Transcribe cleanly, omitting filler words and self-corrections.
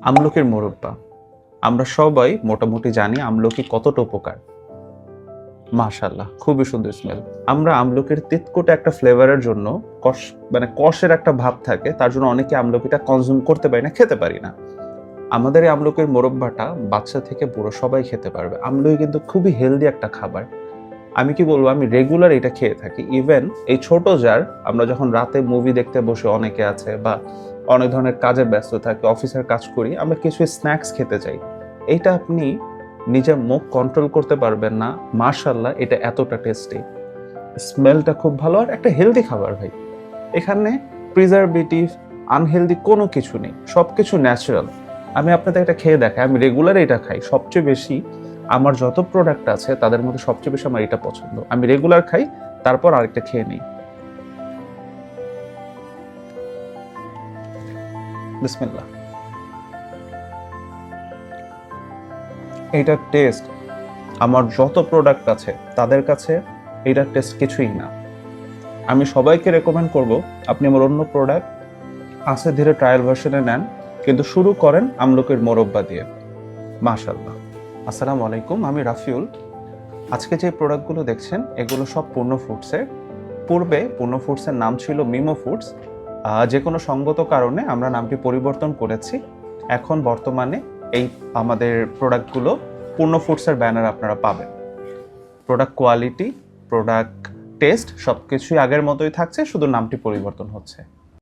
আমলকির মোরব্বা। আমরা সবাই মোটামুটি জানি আমলকি কতটা উপকার। মাশাআল্লাহ, খুবই সুন্দর স্মেল। আমরা আমলকির তিতকুটে একটা ফ্লেভারের জন্য কষের একটা ভাব থাকে, তার জন্য অনেকে আমলকিটা কনজিউম করতে পারি না, খেতে পারি না। আমাদের এই আমলকির মোরব্বাটা বাচ্চা থেকে বুড়ো সবাই খেতে পারবে। আমলকি কিন্তু খুবই হেলদি একটা খাবার। আমি কি বলবো, আমি রেগুলার এটা খেয়ে থাকি। ইভেন এই ছোট জার আমরা যখন রাতে মুভি দেখতে বসে অনেকে আছে বা অনেক ধরনের কাজে ব্যস্ত থাকি, অফিসের কাজ করি, আমরা কিছু স্ন্যাক্স খেতে চাই, এইটা আপনি নিজের মুখ কন্ট্রোল করতে পারবেন না। মাশাআল্লাহ, এটা এতটা টেস্টি, স্মেলটা খুব ভালো, আর একটা হেলদি খাবার ভাই। এখানে প্রিজারভেটিভ, আনহেলদি কোনো কিছু নেই, সবকিছু ন্যাচারাল। আমি আপনাদের এটা খেয়ে দেখাই, আমি রেগুলার এটা খাই। সবচেয়ে বেশি আমার যত প্রোডাক্ট আছে তাদের মধ্যে সবচেয়ে বেশি আমার এটা পছন্দ, আমি রেগুলার খাই। তারপর আরেকটা খেয়ে নিই। বিসমিল্লাহ। এইটার টেস্ট আমার যত প্রোডাক্ট আছে তাদের কাছে এইটার টেস্ট কিছুই না। আমি সবাইকে রেকমেন্ড করব, আপনি আমার অন্য প্রোডাক্ট আছে ধীরে ট্রায়াল ভার্সনে নেন, কিন্তু শুরু করেন আমলকির মোরব্বা দিয়ে। মাশাআল্লাহ। আসসালামু আলাইকুম, আমি রাফিউল। আজকে যে প্রোডাক্টগুলো দেখছেন এগুলো সব পূর্ণ ফুডসের। পূর্বে পূর্ণ ফুডসের নাম ছিল মিমো ফুডস। যে কোনো সঙ্গত কারণে আমরা নামটি পরিবর্তন করেছি। এখন বর্তমানে এই আমাদের প্রোডাক্টগুলো পূর্ণ ফুডসের ব্যানার আপনারা পাবেন। প্রোডাক্ট কোয়ালিটি, প্রোডাক্ট টেস্ট সব কিছুই আগের মতোই থাকছে, শুধু নামটি পরিবর্তন হচ্ছে।